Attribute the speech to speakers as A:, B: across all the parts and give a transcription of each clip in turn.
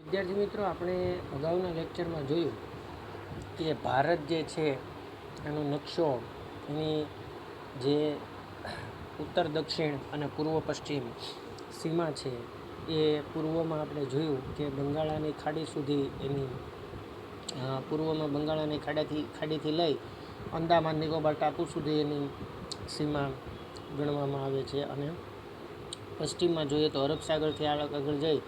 A: વિદ્યાર્થી મિત્રો, આપણે અગાઉના લેક્ચરમાં જોયું કે ભારત જે છે એનો નકશો, એની જે ઉત્તર દક્ષિણ અને પૂર્વ પશ્ચિમ સીમા છે એ પૂર્વમાં આપણે જોયું કે બંગાળાની ખાડી સુધી એની પૂર્વમાં બંગાળાની ખાડીથી લઈ અંદામાન નિકોબાર ટાપુ સુધી એની સીમા ગણવામાં આવે છે, અને પશ્ચિમમાં જોઈએ તો અરબ સાગરથી આગળ જઈ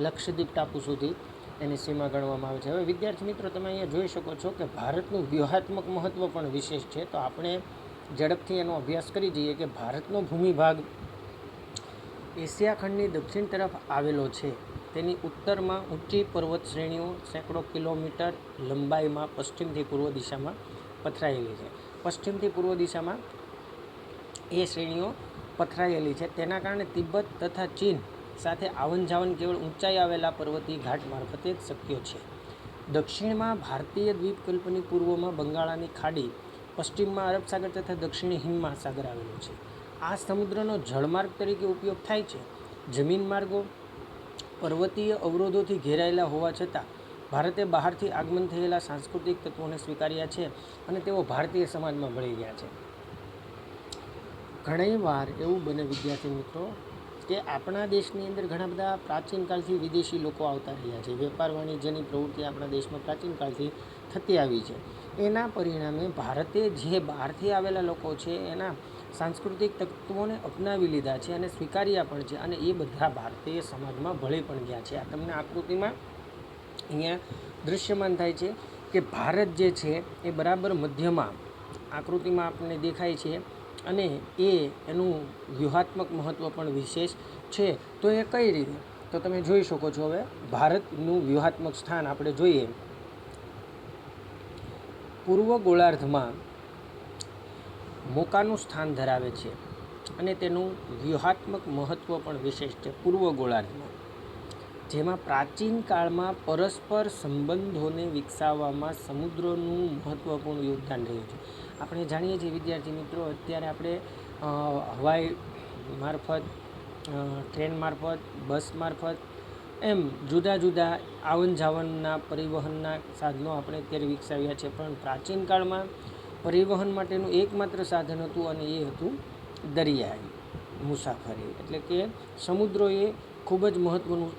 A: લક્ષદ્વીપ ટાપુ સુધી એની સીમા ગણવામાં આવે છે. હવે વિદ્યાર્થી મિત્રો, તમે અહીંયા જોઈ શકો છો કે ભારતનું વ્યૂહાત્મક મહત્ત્વ પણ વિશેષ છે. તો આપણે ઝડપથી એનો અભ્યાસ કરી જઈએ કે ભારતનો ભૂમિભાગ એશિયા ખંડની દક્ષિણ તરફ આવેલો છે. તેની ઉત્તરમાં ઊંચી પર્વત શ્રેણીઓ સેંકડો કિલોમીટર લંબાઈમાં પશ્ચિમથી પૂર્વ દિશામાં પથરાયેલી છે. પશ્ચિમથી પૂર્વ દિશામાં એ શ્રેણીઓ પથરાયેલી છે. તેના કારણે તિબ્બત તથા ચીન સાથે આવન જાવન કેવળ ઊંચાઈ આવેલા પર્વતીય ઘાટ મારફતે જ શક્ય છે. દક્ષિણમાં ભારતીય દ્વીપકલ્પની પૂર્વમાં બંગાળાની ખાડી, પશ્ચિમમાં અરબ સાગર તથા દક્ષિણે હિન્દ મહાસાગર આવેલો છે. આ સમુદ્રનો જળમાર્ગ તરીકે ઉપયોગ થાય છે. જમીન માર્ગો પર્વતીય અવરોધોથી ઘેરાયેલા હોવા છતાં ભારતે બહારથી આગમન થયેલા સાંસ્કૃતિક તત્વોને સ્વીકાર્યા છે અને તેઓ ભારતીય સમાજમાં ભળી ગયા છે. ઘણી વાર એવું બને વિદ્યાર્થી મિત્રો કે આપણા દેશની અંદર ઘણા બધા પ્રાચીન કાળથી વિદેશી લોકો આવતા રહ્યા છે. વેપાર વાણિજ્યની પ્રવૃત્તિ આપણા દેશમાં પ્રાચીન કાળથી થતી આવી છે. એના પરિણામે ભારતે જે બહારથી આવેલા લોકો છે એના સાંસ્કૃતિક તત્વોને અપનાવી લીધા છે અને સ્વીકાર્યા પણ છે, અને એ બધા ભારતીય સમાજમાં ભળી પણ ગયા છે. આ તમને આકૃતિમાં અહીંયા દૃશ્યમાન થાય છે કે ભારત જે છે એ બરાબર મધ્યમાં આકૃતિમાં આપણને દેખાય છે, અને એનું વ્યૂહાત્મક મહત્ત્વ પણ વિશેષ છે. તો એ કઈ રીતે? તો તમે જોઈ શકો છો. હવે ભારતનું વ્યૂહાત્મક સ્થાન આપણે જોઈએ. પૂર્વ ગોળાર્ધમાં મોકાનું સ્થાન ધરાવે છે અને તેનું વ્યૂહાત્મક મહત્ત્વ પણ વિશેષ છે. પૂર્વ ગોળાર્ધમાં, જેમાં પ્રાચીન કાળમાં પરસ્પર સંબંધોને વિકસાવવામાં સમુદ્રનું મહત્ત્વપૂર્ણ યોગદાન રહ્યું છે. આપણે જાણીએ છીએ વિદ્યાર્થી મિત્રો, અત્યારે આપણે હવાઈ મારફત, ટ્રેન મારફત, બસ મારફત એમ જુદા જુદા આવન જાવનના પરિવહનના સાધનો આપણે અત્યારે વિકસાવ્યા છે. પણ પ્રાચીન કાળમાં પરિવહન માટેનું એકમાત્ર સાધન હતું અને એ હતું દરિયાઈ મુસાફરી. એટલે કે સમુદ્રોએ ખૂબ જ મહત્ત્વનું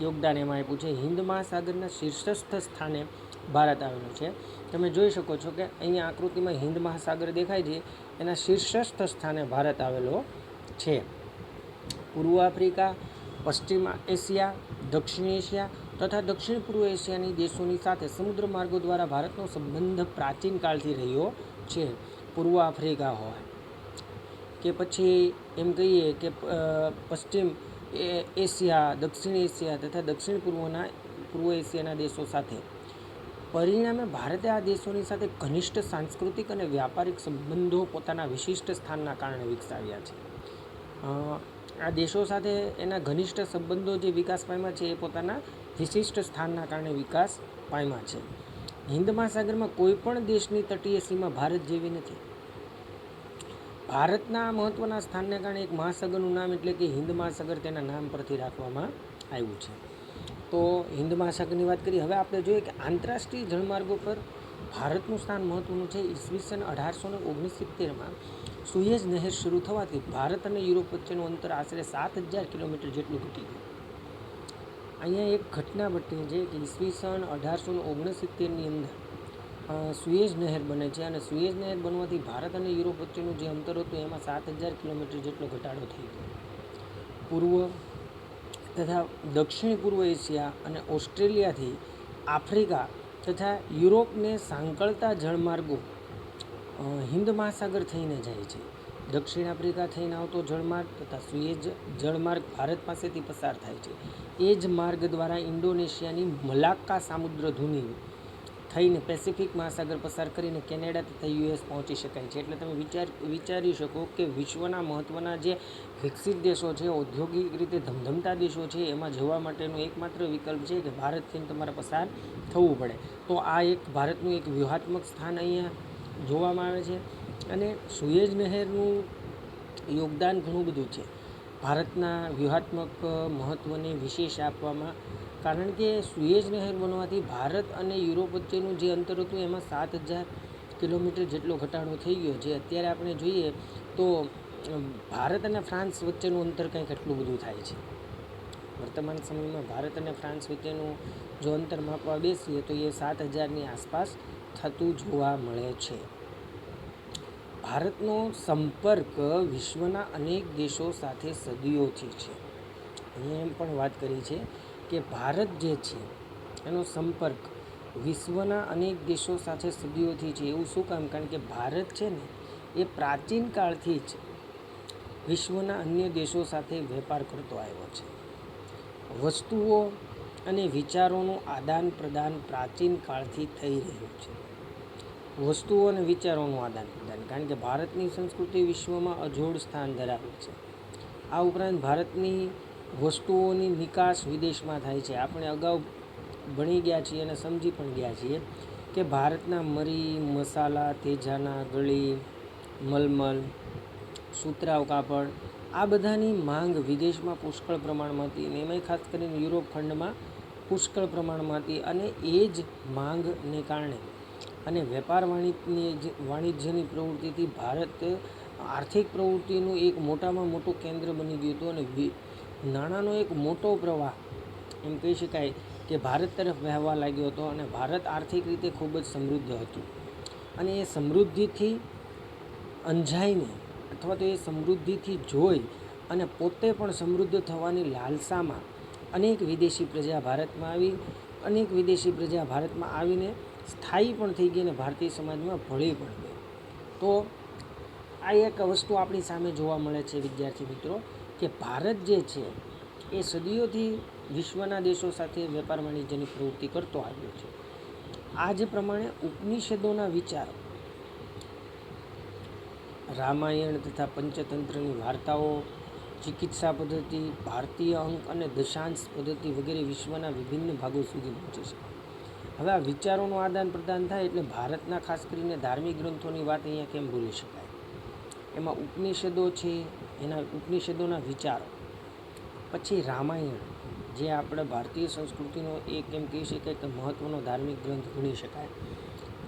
A: યોગદાન એમાં આપ્યું છે. હિન્દ મહાસાગરના શીર્ષસ્થ સ્થાને ભારત આવેલું છે. તમે જોઈ શકો છો કે અહીંયા આકૃતિમાં હિન્દ મહાસાગર દેખાય છે, એના શીર્ષસ્થ સ્થાને ભારત આવેલો છે. પૂર્વ આફ્રિકા, પશ્ચિમ એશિયા, દક્ષિણ એશિયા તથા દક્ષિણ પૂર્વ એશિયાની દેશોની સાથે સમુદ્ર માર્ગો દ્વારા ભારતનો સંબંધ પ્રાચીન કાળથી રહ્યો છે. પૂર્વ આફ્રિકા હોય કે પછી એમ કહીએ કે પશ્ચિમ એશિયા, દક્ષિણ એશિયા તથા દક્ષિણ પૂર્વ એશિયાના દેશો સાથે. પરિણામે ભારતે આ દેશોની સાથે ઘનિષ્ઠ સાંસ્કૃતિક અને વ્યાપારિક સંબંધો પોતાના વિશિષ્ટ સ્થાનના કારણે વિકસાવ્યા છે. આ દેશો સાથે એના ઘનિષ્ઠ સંબંધો જે વિકાસ પામ્યા છે એ પોતાના વિશિષ્ટ સ્થાનના કારણે વિકાસ પામ્યા છે. હિન્દ મહાસાગરમાં કોઈ પણ દેશની તટીય સીમા ભારત જેવી નથી. ભારતના મહત્ત્વના સ્થાનને કારણે એક મહાસાગરનું નામ એટલે કે હિન્દ મહાસાગર તેના નામ પરથી રાખવામાં આવ્યું છે. તો હિન્દ મહાસાગરની વાત કરીએ. હવે આપણે જોઈએ કે આંતરરાષ્ટ્રીય જળમાર્ગો પર ભારતનું સ્થાન મહત્ત્વનું છે. ઈસવીસન 1869માં સુએઝ નહેર શરૂ થવાથી ભારત અને યુરોપ વચ્ચેનું અંતર આશરે 7,000 કિલોમીટર જેટલું ઘટી ગયું. અહીંયા એક ઘટના બની છે કે ઈસવીસન 1869ની અંદર સુએઝ નહેર બને છે, અને સુએઝ નહેર બનવાથી ભારત અને યુરોપ વચ્ચેનું જે અંતર હતું એમાં 7,000 કિલોમીટર જેટલો ઘટાડો થઈ ગયો. પૂર્વ તથા દક્ષિણ પૂર્વ એશિયા અને ઓસ્ટ્રેલિયાથી આફ્રિકા તથા યુરોપને સાંકળતા જળમાર્ગો હિન્દ મહાસાગર થઈને જાય છે. દક્ષિણ આફ્રિકા થઈને આવતો જળમાર્ગ તથા સુએઝ જળમાર્ગ ભારત પાસેથી પસાર થાય છે. એ જ માર્ગ દ્વારા ઇન્ડોનેશિયાની મલાક્કા સામુદ્રધુની થઈને પેસિફિક મહાસાગર પસાર કરીને કેનેડા તથા યુએસ પહોંચી શકાય છે. એટલે તમે વિચારી શકો કે વિશ્વના મહત્ત્વના જે વિકસિત દેશો છે, ઔદ્યોગિક રીતે ધમધમતા દેશો છે, એમાં જવા માટેનો એકમાત્ર વિકલ્પ છે કે ભારતથી તમારે પસાર થવું પડે. તો આ એક ભારતનું એક વ્યૂહાત્મક સ્થાન અહીંયા જોવામાં આવે છે. અને સુએઝ નહેરનું યોગદાન ઘણું બધું છે. ભારતના વ્યૂહાત્મક મહત્ત્વને વિશેષ આપવામાં કારણ કે સુએઝ નહેર બનવાથી ભારત અને યુરોપ વચ્ચેનું જે અંતર હતું એમાં 7,000 કિલોમીટર જેટલો ઘટાડો થઈ ગયો. જે અત્યારે આપણે જોઈએ તો ભારત અને ફ્રાન્સ વચ્ચેનું અંતર કંઈક એટલું બધું થાય છે. વર્તમાન સમયમાં ભારત અને ફ્રાન્સ વચ્ચેનું જો અંતર માપવા બેસીએ તો એ 7,000ની આસપાસ થતું જોવા મળે છે. ભારતનો સંપર્ક વિશ્વના અનેક દેશો સાથે સદીઓથી છે. અહીંયા એમ પણ વાત કરી છે કે ભારત જે છે એનો સંપર્ક વિશ્વના અનેક દેશો સાથે સદીઓથી છે. એવું શું કામ? કારણ કે ભારત છે ને એ પ્રાચીન કાળથી જ વિશ્વના અન્ય દેશો સાથે વેપાર કરતો આવ્યો છે. વસ્તુઓ અને વિચારોનું આદાન પ્રદાન પ્રાચીન કાળથી થઈ રહ્યું છે. વસ્તુઓ અને વિચારોનું આદાન પ્રદાન, કારણ કે ભારતની સંસ્કૃતિ વિશ્વમાં અજોડ સ્થાન ધરાવે છે. આ ઉપરાંત ભારતની વસ્તુઓની નિકાસ વિદેશમાં થાય છે. આપણે અગાઉ ભણી ગયા છીએ અને સમજી પણ ગયા છીએ કે ભારતના મરી, મસાલા, તેજાના, ગળી, મલમલ, સુતરાઉ કાપડ આ બધાની માંગ વિદેશમાં પુષ્કળ પ્રમાણમાં હતી અને એમાંય ખાસ કરીને યુરોપ ખંડમાં પુષ્કળ પ્રમાણમાં હતી. અને એ જ માંગને કારણે અને વેપાર વાણિજ્યની પ્રવૃત્તિથી ભારત આર્થિક પ્રવૃત્તિનું એક મોટામાં મોટું કેન્દ્ર બની ગયું હતું અને નાણાંનો એક મોટો પ્રવાહ એમ કહી શકાય કે ભારત તરફ વહેવા લાગ્યો હતો. અને ભારત આર્થિક રીતે ખૂબ જ સમૃદ્ધ હતું. અને એ સમૃદ્ધિથી અંજાઈને અથવા તો એ સમૃદ્ધિથી જોઈ અને પોતે પણ સમૃદ્ધ થવાની લાલસામાં અનેક વિદેશી પ્રજા ભારતમાં આવી. અનેક વિદેશી પ્રજા ભારતમાં આવીને સ્થાયી પણ થઈ ગઈ અને ભારતીય સમાજમાં ભળી પણ ગઈ. તો આ એક વસ્તુ આપણી સામે જોવા મળે છે વિદ્યાર્થી મિત્રો, કે ભારત જે છે એ સદીઓથી વિશ્વના દેશો સાથે વેપાર વાણિજ્યની પ્રવૃત્તિ કરતો આવ્યો છે. આ જ પ્રમાણે ઉપનિષદોના વિચારો, રામાયણ તથા પંચતંત્રની વાર્તાઓ, ચિકિત્સા પદ્ધતિ, ભારતીય અંક અને દશાંશ પદ્ધતિ વગેરે વિશ્વના વિભિન્ન ભાગો સુધી પહોંચે છે. હવે આ વિચારોનું આદાન પ્રદાન થાય એટલે ભારતના ખાસ કરીને ધાર્મિક ગ્રંથોની વાત અહીંયા કેમ ભૂલી શકાય. એમાં ઉપનિષદો છે, એના ઉપનિષદોના વિચારો, પછી રામાયણ જે આપણા ભારતીય સંસ્કૃતિનો એક એમ કહી શકાય કે મહત્ત્વનો ધાર્મિક ગ્રંથ ગણી શકાય.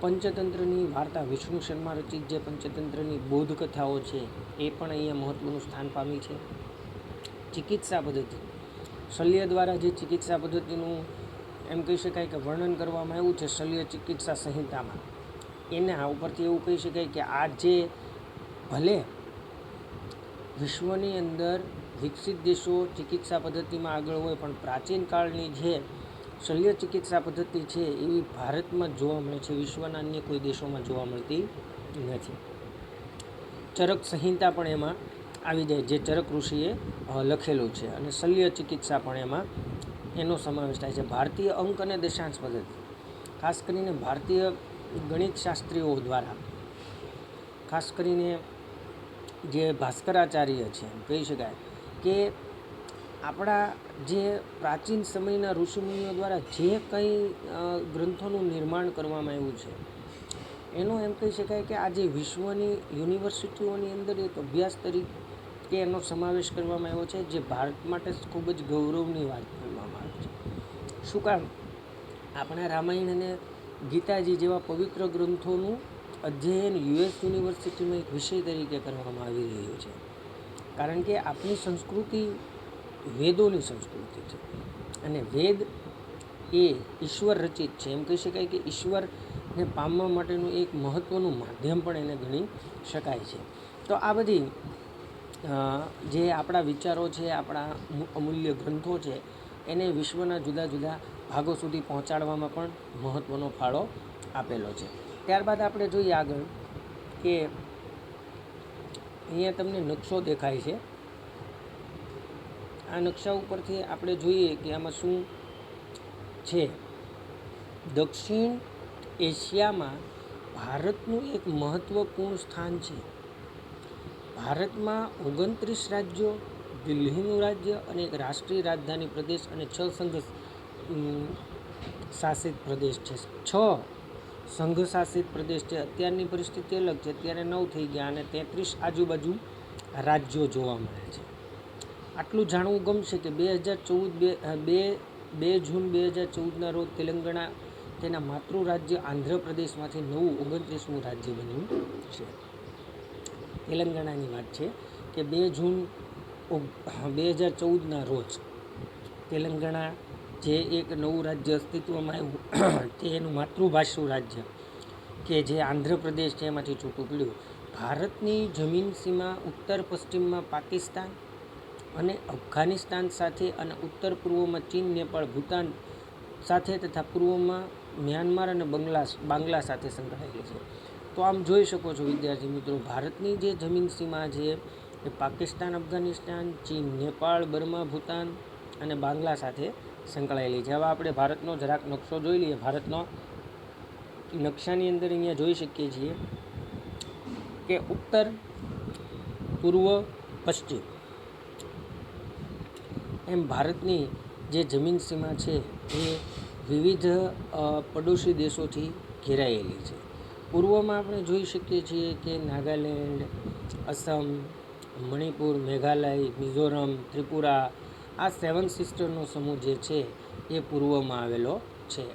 A: પંચતંત્રની વાર્તા, વિષ્ણુ શર્મા રચિત જે પંચતંત્રની બોધકથાઓ છે એ પણ અહીંયા મહત્ત્વનું સ્થાન પામી છે. ચિકિત્સા પદ્ધતિ, શલ્ય દ્વારા જે ચિકિત્સા પદ્ધતિનું એમ કહી શકાય કે વર્ણન કરવામાં આવ્યું છે શલ્ય ચિકિત્સા સંહિતામાં, એના ઉપરથી એવું કહી શકાય કે આ જે ભલે વિશ્વની અંદર વિકસિત દેશો ચિકિત્સા પદ્ધતિમાં આગળ હોય પણ પ્રાચીન કાળની જે શલ્ય ચિકિત્સા પદ્ધતિ છે એ ભારતમાં જ જોવા મળે છે, વિશ્વના અન્ય કોઈ દેશોમાં જોવા મળતી નથી. ચરક સંહિતા પણ એમાં આવી જાય જે ચરક ઋષિએ લખેલું છે અને શલ્ય ચિકિત્સા પણ એમાં એનો સમાવેશ થાય છે. ભારતીય અંક અને દશાંશ પદ્ધતિ, ખાસ કરીને ભારતીય ગણિત શાસ્ત્રીઓ દ્વારા, ખાસ કરીને જે ભાસ્કરાચાર્ય છે કહી શકાય કે આપણા જે પ્રાચીન સમયના ઋષિમુનિઓ દ્વારા જે કંઈ ગ્રંથોનું નિર્માણ કરવામાં આવ્યું છે એનો એમ કહી શકાય કે આજે વિશ્વની યુનિવર્સિટીઓની અંદર એક અભ્યાસ તરીકે એનો સમાવેશ કરવામાં આવ્યો છે, જે ભારત માટે ખૂબ જ ગૌરવની વાત માનવામાં આવે છે. શું કામ? આપણા રામાયણ અને ગીતાજી જેવા પવિત્ર ગ્રંથોનું અધ્યયન યુએસ યુનિવર્સિટીમાં એક વિષય તરીકે કરવામાં આવી રહ્યું છે. કારણ કે આપણી સંસ્કૃતિ વેદોની સંસ્કૃતિ છે અને વેદ એ ઈશ્વર રચિત છે. એમ કહી શકાય કે ઈશ્વરને પામવા માટેનું એક મહત્ત્વનું માધ્યમ પણ એને ગણી શકાય છે. તો આ બધી જે આપણા વિચારો છે, આપણા અમૂલ્ય ગ્રંથો છે, એને વિશ્વના જુદા જુદા ભાગો સુધી પહોંચાડવામાં પણ મહત્ત્વનો ફાળો આપેલો છે. ત્યારબાદ આપણે જોઈએ આગળ કે અહીંયા તમને નકશો દેખાય છે. આ નકશા ઉપરથી આપણે જોઈએ કે આમાં શું છે. દક્ષિણ એશિયામાં ભારતનું એક મહત્ત્વપૂર્ણ સ્થાન છે. ભારતમાં 29 રાજ્યો, દિલ્હીનું રાજ્ય અને એક રાષ્ટ્રીય રાજધાની પ્રદેશ અને 6 સંઘ શાસિત પ્રદેશ છે. 6 સંઘ શાસિત પ્રદેશ છે. અત્યારની પરિસ્થિતિ અલગ છે, અત્યારે 9 થઈ ગયા અને 33 આજુબાજુ રાજ્યો જોવા મળે છે. આટલું જાણવું ગમશે કે 2014 2 જૂન 2014ના રોજ તેલંગાણા તેના માતૃ રાજ્ય આંધ્રપ્રદેશમાંથી નવું 29મું રાજ્ય બન્યું છે. તેલંગાણાની વાત છે કે 2 જૂન 2014ના રોજ તેલંગાણા જે એક નવું રાજ્ય અસ્તિત્વમાં આવ્યું તે એનું માતૃભાષુ રાજ્ય કે જે આંધ્રપ્રદેશ છે એમાંથી છૂટું પડ્યું. ભારતની જમીન સીમા ઉત્તર પશ્ચિમમાં પાકિસ્તાન અને અફઘાનિસ્તાન સાથે અને ઉત્તર પૂર્વમાં ચીન, નેપાળ, ભૂતાન સાથે તથા પૂર્વમાં મ્યાનમાર અને બાંગ્લા સાથે સંકળાયેલી છે. તો આમ જોઈ શકો છો વિદ્યાર્થી મિત્રો, ભારતની જે જમીન સીમા છે એ પાકિસ્તાન, અફઘાનિસ્તાન, ચીન, નેપાળ, બર્મા, ભૂતાન અને બાંગ્લા સાથે સંકળાયેલી છે. હવે આપણે ભારતનો જરાક નકશો જોઈ લઈએ. ભારતનો નકશાની અંદર અહીંયા જોઈ શકીએ છીએ કે ઉત્તર, પૂર્વ, પશ્ચિમ એમ ભારતની જે જમીન સીમા છે એ વિવિધ પડોશી દેશોથી ઘેરાયેલી છે. પૂર્વમાં આપણે જોઈ શકીએ છીએ કે નાગાલેન્ડ, અસમ, મણિપુર, મેઘાલય, મિઝોરમ, ત્રિપુરા, આ 7 સિસ્ટરનો સમૂહ જે છે એ પૂર્વમાં આવેલો છે.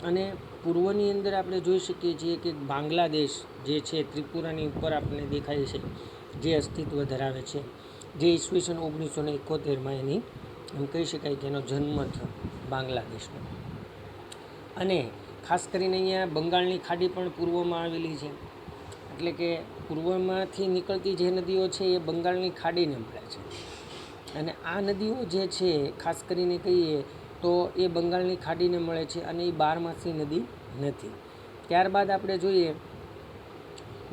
A: અને પૂર્વની અંદર આપણે જોઈ શકીએ છીએ કે બાંગ્લાદેશ જે છે ત્રિપુરાની ઉપર આપણને દેખાય છે, જે અસ્તિત્વ ધરાવે છે, જે ઈસવીસન 1971માં એની એમ કહી શકાય કે એનો જન્મ થયો બાંગ્લાદેશનો. અને ખાસ કરીને અહીંયા બંગાળની ખાડી પણ પૂર્વમાં આવેલી છે. એટલે કે પૂર્વમાંથી નીકળતી જે નદીઓ છે એ બંગાળની ખાડીને મળે છે. અને આ નદીઓ જે છે ખાસ કરીને કહીએ તો એ બંગાળની ખાડીને મળે છે અને એ બારમાસી નદી નથી. ત્યારબાદ આપણે જોઈએ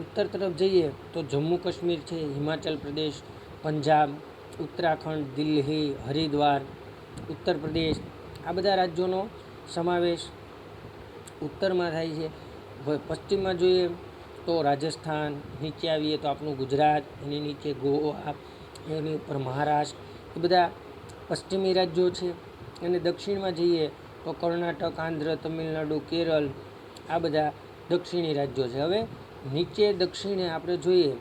A: ઉત્તર તરફ જઈએ તો જમ્મુ કાશ્મીર છે, હિમાચલ પ્રદેશ, પંજાબ, ઉત્તરાખંડ, દિલ્હી, હરિદ્વાર, ઉત્તર પ્રદેશ, આ બધા રાજ્યોનો સમાવેશ ઉત્તરમાં થાય છે. પશ્ચિમમાં જોઈએ તો રાજસ્થાન, નીચે આવીએ તો આપણું ગુજરાત, એની નીચે ગોવા, એની ઉપર મહારાષ્ટ્ર, એ બધા પશ્ચિમી રાજ્યો છે. અને દક્ષિણમાં જઈએ તો કર્ણાટક, આંધ્ર, તમિલનાડુ, કેરળ, આ બધા દક્ષિણી રાજ્યો છે. હવે નીચે દક્ષિણે આપણે જોઈએ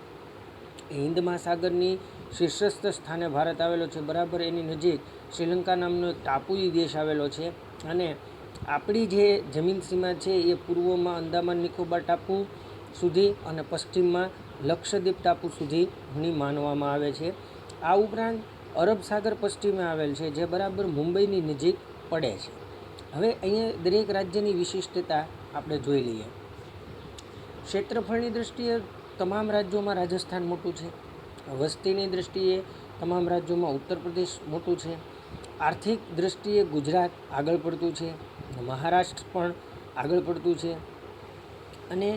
A: હિન્દ મહાસાગરની શીર્ષસ્થ સ્થાને ભારત આવેલો છે. બરાબર એની નજીક શ્રીલંકા નામનો એક ટાપુઈ દેશ આવેલો છે. અને આપણી જે જમીન સીમા છે એ પૂર્વમાં અંદામાન નિકોબાર ટાપુ સુધી અને પશ્ચિમમાં લક્ષદ્વીપ ટાપુ સુધીની માનવામાં આવે છે. આ ઉપરાંત અરબ સાગર પશ્ચિમે આવેલ છે, જે બરાબર મુંબઈની નજીક પડે છે. હવે અહીંયા દરેક રાજ્યની વિશિષ્ટતા આપણે જોઈ લઈએ. ક્ષેત્રફળની દૃષ્ટિએ તમામ રાજ્યોમાં રાજસ્થાન મોટું છે. વસ્તીની દૃષ્ટિએ તમામ રાજ્યોમાં ઉત્તર પ્રદેશ મોટું છે. આર્થિક દૃષ્ટિએ ગુજરાત આગળ પડતું છે, મહારાષ્ટ્ર પણ આગળ પડતું છે. અને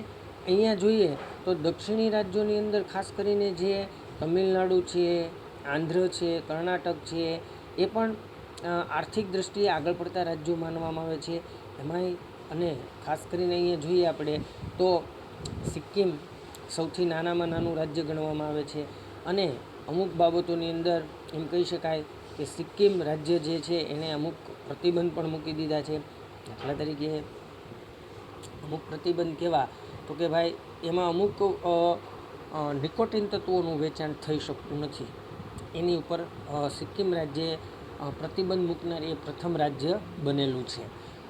A: અહીંયા જોઈએ તો દક્ષિણી રાજ્યોની અંદર ખાસ કરીને જે તમિલનાડુ છે, આંધ્ર છે, કર્ણાટક છે, એ પણ આર્થિક દૃષ્ટિએ આગળ પડતા રાજ્યો માનવામાં આવે છે. એમાંય અને ખાસ કરીને અહીંયા જોઈએ આપણે તો સિક્કિમ સૌથી નાનામાં નાનું રાજ્ય ગણવામાં આવે છે. અને અમુક બાબતોની અંદર એમ કહી શકાય કે સિક્કિમ રાજ્ય જે છે એને અમુક પ્રતિબંધ પણ મૂકી દીધા છે. દાખલા તરીકે અમુક પ્રતિબંધ કેવા તો કે ભાઈ એમાં અમુક નિકોટિન તત્વોનું વેચાણ થઈ શકતું નથી. એની ઉપર સિક્કિમ રાજ્યે પ્રતિબંધ મૂકનાર એ પ્રથમ રાજ્ય બનેલું છે.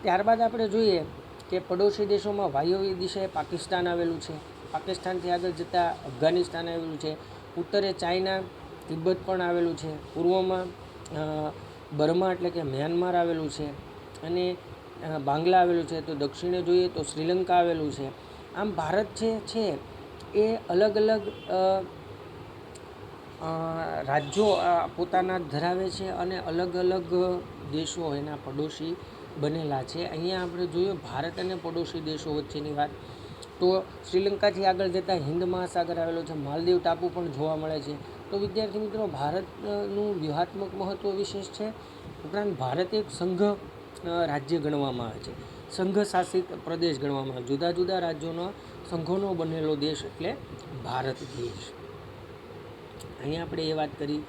A: ત્યારબાદ આપણે જોઈએ કે પડોશી દેશોમાં વાયવ્ય દિશાએ પાકિસ્તાન આવેલું છે. પાકિસ્તાનથી આગળ જતાં અફઘાનિસ્તાન આવેલું છે. ઉત્તરે ચાઇના, તિબ્બત પણ આવેલું છે. પૂર્વમાં બર્મા એટલે કે મ્યાનમાર આવેલું છે અને બાંગ્લા આવેલું છે. તો દક્ષિણે જોઈએ તો શ્રીલંકા આવેલું છે. આમ ભારત છે એ અલગ અલગ રાજ્યો પોતાના ધરાવે છે અને અલગ અલગ દેશો એના પડોશી બનેલા છે. અહીંયા આપણે જોયું ભારત અને પડોશી દેશો વચ્ચેની વાત, તો શ્રીલંકાથી આગળ જતાં હિન્દ મહાસાગર આવેલો છે. માલદીવ ટાપુ પણ જોવા મળે છે. તો વિદ્યાર્થી મિત્રો, ભારતનું વ્યૂહાત્મક મહત્ત્વ વિશેષ છે. ઉપરાંત ભારત એક સંઘ રાજ્ય ગણવામાં આવે છે, સંઘ શાસિત પ્રદેશ ગણવામાં આવે. જુદા જુદા રાજ્યોનો સંઘોનો બનેલો દેશ એટલે ભારત દેશ. અહીંયા આપણે એ વાત કરી.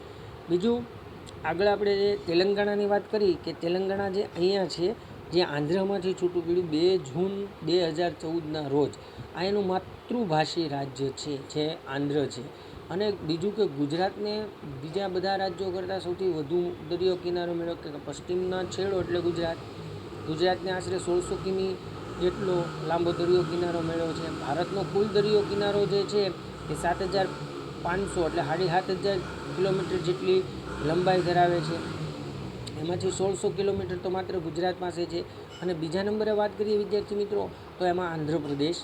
A: બીજું આગળ આપણે જે તેલંગાણાની વાત કરી કે તેલંગાણા જે અહીંયા છે, જે આંધ્રમાંથી છૂટું પડ્યું 2 જૂન 2014ના રોજ, આ એનું માતૃભાષી રાજ્ય છે જે આંધ્ર છે. અને બીજું કે ગુજરાતને બીજા બધા રાજ્યો કરતાં સૌથી વધુ દરિયો કિનારો મેળવ્યો કે પશ્ચિમના છેડો એટલે ગુજરાતને આશરે 1600 કિમી જેટલો લાંબો દરિયો કિનારો મેળવ્યો છે. ભારતનો કુલ દરિયો કિનારો જે છે એ 7500 એટલે 7500 કિલોમીટર જેટલી લંબાઈ ધરાવે છે. એમાંથી 1600 કિલોમીટર તો માત્ર ગુજરાત પાસે છે. અને બીજા નંબરે વાત કરીએ વિદ્યાર્થી મિત્રો તો એમાં આંધ્રપ્રદેશ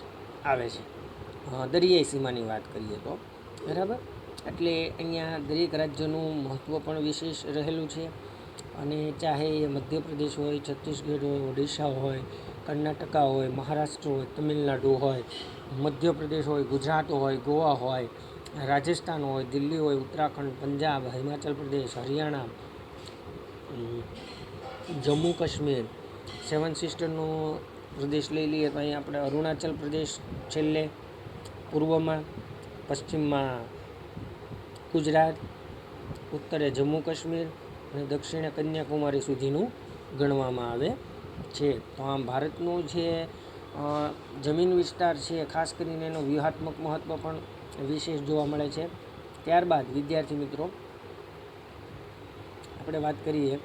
A: આવે છે, દરિયાઈ સીમાની વાત કરીએ તો, બરાબર. એટલે અહીંયા દરેક રાજ્યનું મહત્ત્વ પણ વિશેષ રહેલું છે. અને ચાહે એ મધ્યપ્રદેશ હોય, છત્તીસગઢ હોય, ઓડિશા હોય, કર્ણાટકા હોય, મહારાષ્ટ્ર હોય, તમિલનાડુ હોય, મધ્યપ્રદેશ હોય, ગુજરાત હોય, ગોવા હોય, રાજસ્થાન હોય, દિલ્હી હોય, ઉત્તરાખંડ, પંજાબ, હિમાચલ પ્રદેશ, હરિયાણા, જમ્મુ કાશ્મીર, સેવન સિસ્ટરનો પ્રદેશ લઈ લઈએ તો અહીં આપણે અરુણાચલ પ્રદેશ છેલ્લે પૂર્વમાં, પશ્ચિમમાં ગુજરાત, ઉત્તરે જમ્મુ કાશ્મીર અને દક્ષિણે કન્યાકુમારી સુધીનું ગણવામાં આવે છે. તો આમ ભારતનું જે જમીન વિસ્તાર છે ખાસ કરીને એનો વ્યૂહાત્મક મહત્ત્વ પણ વિશેષ જોવા મળે છે. ત્યારબાદ વિદ્યાર્થી મિત્રો આપણે વાત કરીએ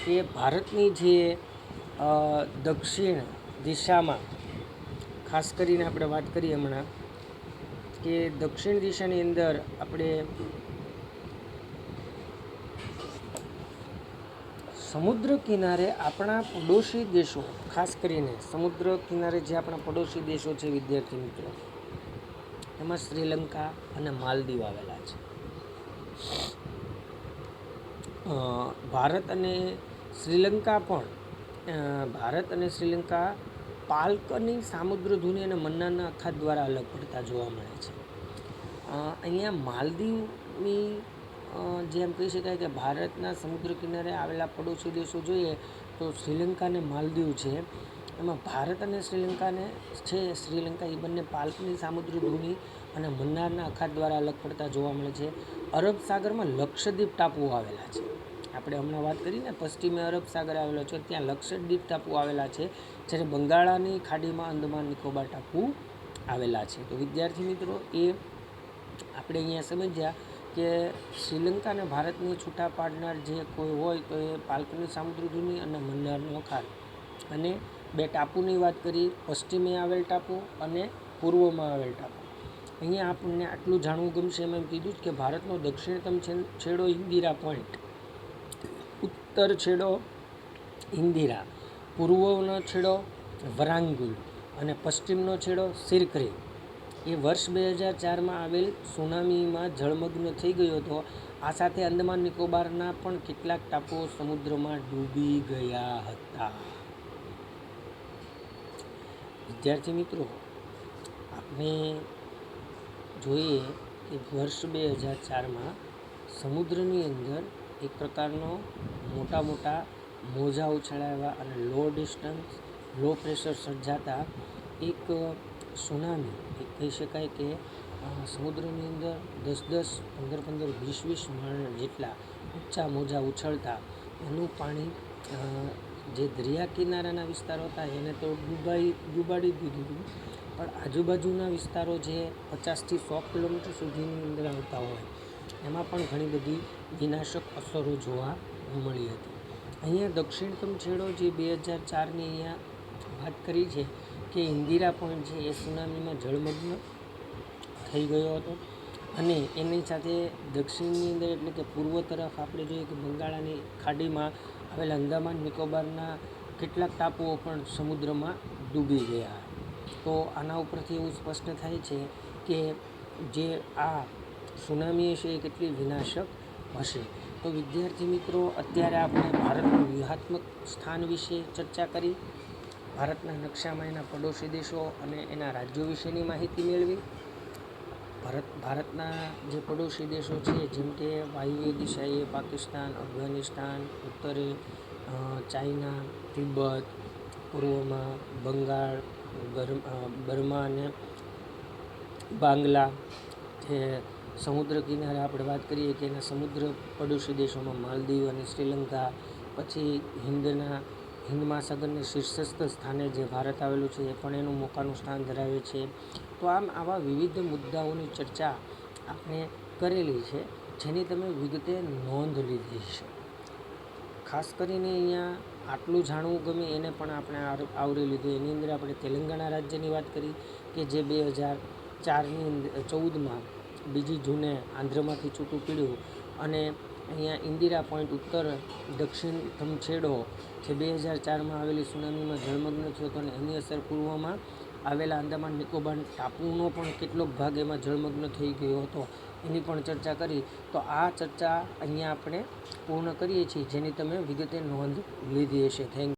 A: કે ભારતની જે દક્ષિણ દિશામાં ખાસ કરીને આપણે વાત કરીએ હમણાં કે દક્ષિણ દિશાની અંદર આપણે સમુદ્ર કિનારે આપણા પડોશી દેશો, ખાસ કરીને સમુદ્ર કિનારે જે આપણા પડોશી દેશો છે વિદ્યાર્થી મિત્રો, એમાં શ્રીલંકા અને માલદીવ આવેલા છે. ભારત અને શ્રીલંકા પાલ્કની સામુદ્રધુની અને મન્નારના અખાત દ્વારા અલગ પડતા જોવા મળે છે. અહીંયા માલદીવની જેમ કહી શકાય કે ભારતના સમુદ્ર કિનારે આવેલા પડોશી દેશો જોઈએ તો શ્રીલંકા અને માલદીવ છે. એમાં ભારત અને શ્રીલંકા એ બંને પાલ્કની સામુદ્રધુની અને મન્નારના અખાત દ્વારા અલગ પડતા જોવા મળે છે. અરબ સાગરમાં લક્ષદ્વીપ ટાપુઓ આવેલા છે. આપણે હમણાં વાત કરીને પશ્ચિમે અરબ સાગર આવેલો છે, ત્યાં લક્ષદ્વીપ ટાપુ આવેલા છે, જ્યારે બંગાળાની ખાડીમાં અંદમાન નિકોબાર ટાપુ આવેલા છે. તો વિદ્યાર્થી મિત્રો એ આપણે અહીંયા સમજ્યા કે શ્રીલંકા અને ભારતને છૂટા પાડનાર જે કોઈ હોય તો એ પાલ્કની સામુદ્રધુની અને મન્નારનો અખાત, અને બે ટાપુની વાત કરી, પશ્ચિમે આવેલ ટાપુ અને પૂર્વમાં આવેલ ટાપુ. અહીંયા આપણને આટલું જાણવું ગમશે એમ કીધું કે ભારતનો દક્ષિણતમ છેડો ઇન્દિરા પોઈન્ટ, ઉત્તર છેડો ઇન્દિરા, પૂર્વનો છેડો વરાંગુલ અને પશ્ચિમનો છેડો સિરક્રી એ વર્ષ 2004માં આવેલ સુનામીમાં જળમગ્ન થઈ ગયો હતો. આ સાથે અંદમાન નિકોબારના પણ કેટલાક ટાપુઓ સમુદ્રમાં ડૂબી ગયા હતા. વિદ્યાર્થી મિત્રો આપણે જોઈએ કે વર્ષ 2004માં સમુદ્રની અંદર એક પ્રકારનો મોટા મોજા ઉછળાવ્યા અને લો પ્રેશર સર્જાતા એક સુનામી કહી શકાય કે સમુદ્રની અંદર 10-10, 15-15, 20-20 માળ જેટલા ઊંચા મોજા ઉછળતા એનું પાણી જે દરિયા કિનારાના વિસ્તારો હતા એને તો ડૂબાડી દીધું હતું, પણ આજુબાજુના વિસ્તારો જે 50થી 100 કિલોમીટર સુધીની અંદર આવતા હોય એમાં પણ ઘણી બધી વિનાશક અસરો જોવા મળી હતી. અહીંયા દક્ષિણતમ છેડો જે 2004ની અહીંયા વાત કરી છે કે ઇન્દિરા પોઈન્ટ છે એ સુનામીમાં જળમગ્ન થઈ ગયો હતો. અને એની સાથે દક્ષિણની અંદર એટલે કે પૂર્વ તરફ આપણે જોઈએ કે બંગાળાની ખાડીમાં આવેલા અંદામાન નિકોબારના કેટલાક ટાપુઓ પણ સમુદ્રમાં ડૂબી ગયા. તો આના ઉપરથી એવું સ્પષ્ટ થાય છે કે જે આ સુનામી છે એ કેટલી વિનાશક હશે. તો વિદ્યાર્થી મિત્રો અત્યારે આપણે ભારતનું વ્યૂહાત્મક સ્થાન વિશે ચર્ચા કરી, ભારતના નકશામાં એના પડોશી દેશો અને એના રાજ્યો વિશેની માહિતી મેળવી. ભારતના જે પડોશી દેશો છે જેમ કે વાયવ્ય દિશાએ પાકિસ્તાન, અફઘાનિસ્તાન, ઉત્તરે ચાઇના, તિબ્બત, પૂર્વમાં બંગાળ, બર્મા અને બાંગ્લા, જે સમુદ્ર કિનારે આપણે વાત કરીએ કે એના સમુદ્ર પડોશી દેશોમાં માલદીવ અને શ્રીલંકા, પછી હિન્દ મહાસાગરના શીર્ષસ્થ સ્થાને જે ભારત આવેલું છે એ પણ એનું મોખાનું સ્થાન ધરાવે છે. તો આમ આવા વિવિધ મુદ્દાઓની ચર્ચા આપણે કરેલી છે, જેની તમે વિગતે નોંધ લીધી છે. ખાસ કરીને અહીંયા આટલું જાણવું ગમે એને પણ આપણે આવરી લીધું. એની અંદર આપણે તેલંગાણા રાજ્યની વાત કરી કે જે 2014માં 2 જૂને આંધ્રમાંથી છૂટું પડ્યું, અને અહીંયા ઇન્દિરા પોઈન્ટ ઉત્તર દક્ષિણતમ છેડો જે 2004માં આવેલી સુનામીમાં જળમગ્ન થયો હતો, અને એની અસર પૂર્વમાં આવેલા આંદામાન નિકોબાર ટાપુનો પણ કેટલોક ભાગ એમાં જળમગ્ન થઈ ગયો હતો, એની પણ ચર્ચા કરી. તો આ ચર્ચા અહીંયા આપણે પૂર્ણ કરીએ છીએ, જેની તમે વિગતે નોંધ લીધી હશે. Thank you.